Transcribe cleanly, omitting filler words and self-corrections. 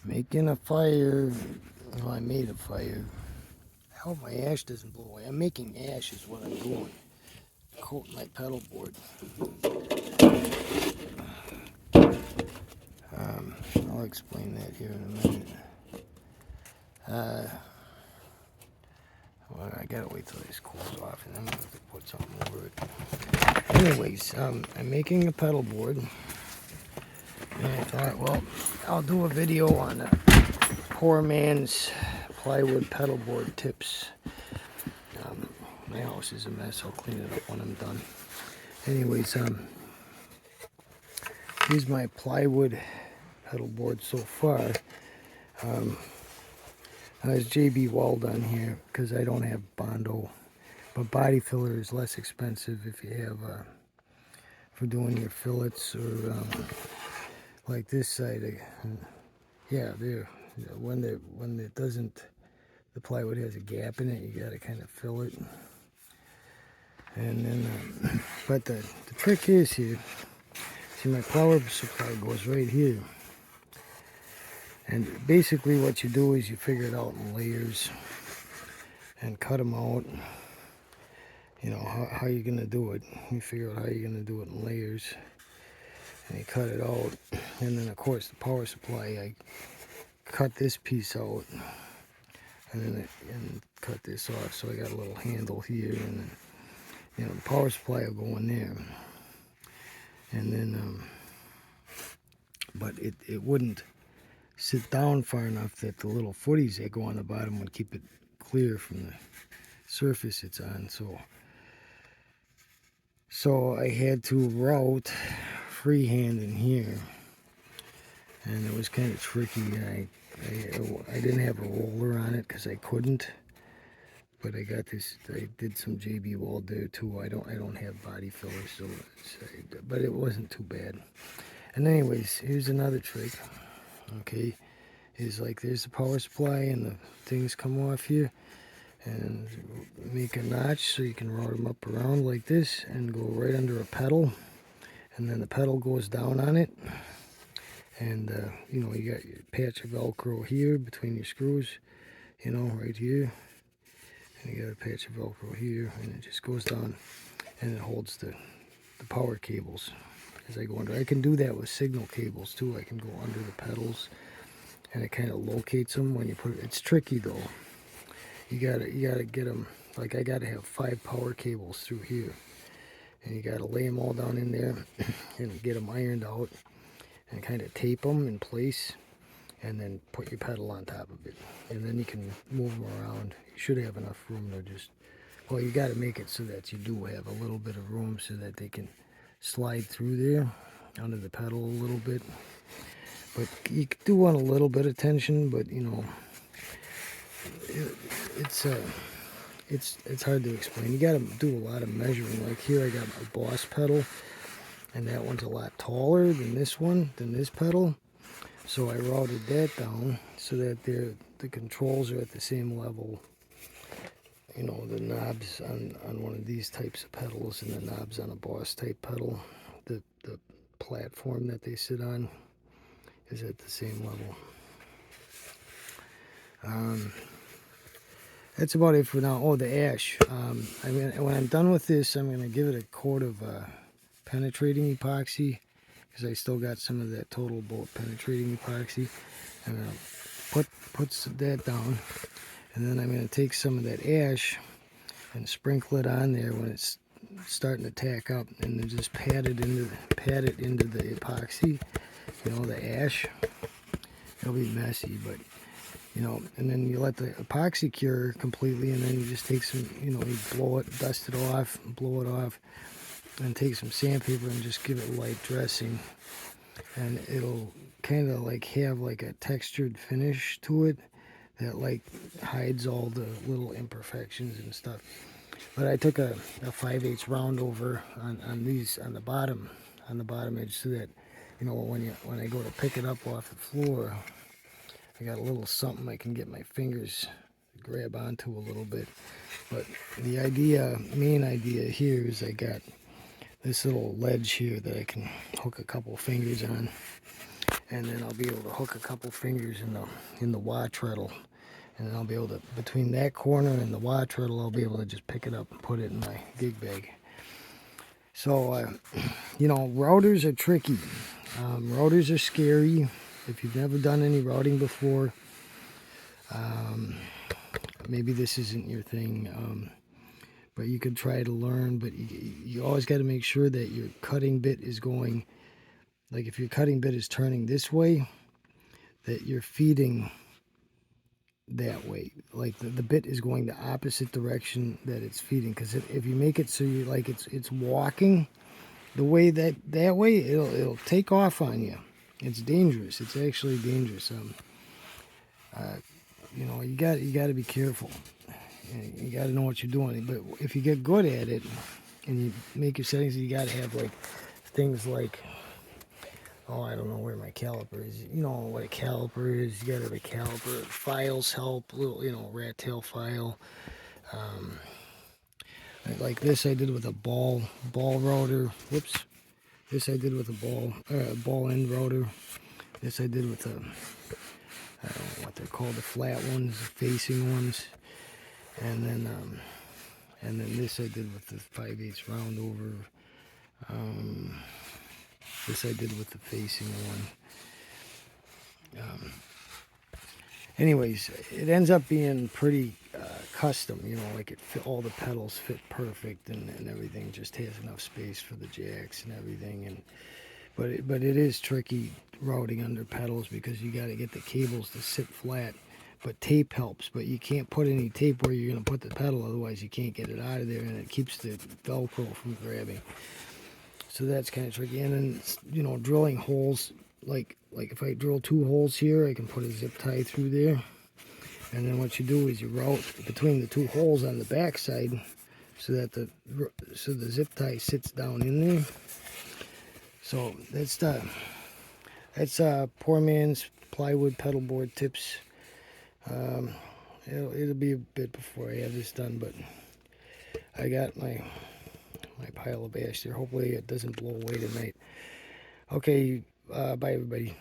Making a fire. Well, I made a fire. I hope my ash doesn't blow away. I'm making ash is what I'm doing. Coat my pedal board. I'll explain that here in a minute. Well, I gotta wait till this cools off and then I'm gonna have to put something over it. Anyways, I'm making a pedal board. And I thought, well, I'll do a video on a poor man's plywood pedal board tips. My house is a mess. I'll clean it up when I'm done. Anyways, here's my plywood pedal board so far. There's JB Weld on here because I don't have Bondo, but body filler is less expensive if you have for doing your fillets or like this side. Yeah, there. When it doesn't, the plywood has a gap in it. You got to kind of fill it. And then, but the trick is here. See, my power supply goes right here. And basically what you do is you figure it out in layers and cut them out. You know, how you're going to do it. You figure out how you're going to do it in layers. And you cut it out. And then, of course, the power supply, I cut this piece out. And then and cut this off. So I got a little handle here. And then, you know, the power supply will go in there. And then, but it wouldn't sit down far enough that the little footies that go on the bottom would keep it clear from the surface it's on. So I had to route freehand in here, and it was kind of tricky. I didn't have a roller on it because I couldn't, but I got this. I did some JB Weld there too. I don't have body filler, so but it wasn't too bad. And anyways, here's another trick. Okay, is like there's the power supply and the things come off here, and make a notch so you can route them up around like this and go right under a pedal, and then the pedal goes down on it, and you know, you got your patch of Velcro here between your screws, you know, right here, and you got a patch of Velcro here, and it just goes down and it holds the power cables as I go under. I can do that with signal cables too. I can go under the pedals and it kind of locates them when you put it. It's tricky though. You gotta get them, like I gotta have 5 power cables through here, and you gotta lay them all down in there and get them ironed out and kind of tape them in place, and then put your pedal on top of it, and then you can move them around. You should have enough room to just, well, you gotta make it so that you do have a little bit of room so that they can slide through there under the pedal a little bit. But you do want a little bit of tension, but you know, it's hard to explain. You got to do a lot of measuring. Like here I got my Boss pedal, and that one's a lot taller than this one, than this pedal. So I routed that down so that the controls are at the same level. You know, the knobs on one of these types of pedals and the knobs on a Boss type pedal, the platform that they sit on is at the same level. That's about it for now. Oh, the ash. I mean, when I'm done with this, I'm going to give it a coat of penetrating epoxy, because I still got some of that total bolt penetrating epoxy. I'm going to put that down, and then I'm going to take some of that ash and sprinkle it on there when it's starting to tack up, and then just pat it into the epoxy. You know, the ash. It'll be messy, but you know, and then you let the epoxy cure completely, and then you just take some, you know, you blow it, dust it off, blow it off, and take some sandpaper and just give it light dressing, and it'll kind of like have like a textured finish to it that like hides all the little imperfections and stuff. But I took a 5/8 round over on these on the bottom edge, so that, you know, when I go to pick it up off the floor, I got a little something I can get my fingers to grab onto a little bit. But the main idea here is I got this little ledge here that I can hook a couple fingers on, and then I'll be able to hook a couple fingers in the wah treadle, and then I'll be able to, between that corner and the wah treadle, I'll be able to just pick it up and put it in my gig bag. So you know, routers are tricky. Routers are scary. If you've never done any routing before, maybe this isn't your thing, but you could try to learn. But you always got to make sure that your cutting bit is going, like if your cutting bit is turning this way, that you're feeding that way. Like the bit is going the opposite direction that it's feeding. Because if you make it so you like it's walking the way that way, it'll take off on you. It's dangerous. It's actually dangerous. You know, you got to be careful. You got to know what you're doing. But if you get good at it and you make your settings, you got to have like things like, oh, I don't know where my caliper is. You know what a caliper is. You got to have a caliper. Files help. Little, you know, rat tail file. Like this, I did with a ball router. Whoops. This I did with a ball end router. This I did with a, I don't know what they're called, the flat ones, the facing ones. And then this I did with the 5/8 round over. This I did with the facing one. Anyways, it ends up being pretty custom, you know, like all the pedals fit perfect and everything just has enough space for the jacks and everything. And but it is tricky routing under pedals because you got to get the cables to sit flat. But tape helps, but you can't put any tape where you're going to put the pedal, otherwise you can't get it out of there, and it keeps the Velcro from grabbing. So that's kind of tricky. And then, you know, drilling holes, like if I drill 2 holes here, I can put a zip tie through there. And then what you do is you route between the 2 holes on the back side so that the zip tie sits down in there. So that's poor man's plywood pedalboard tips. It'll be a bit before I have this done, but I got my pile of ash there. Hopefully it doesn't blow away tonight. Okay, bye everybody.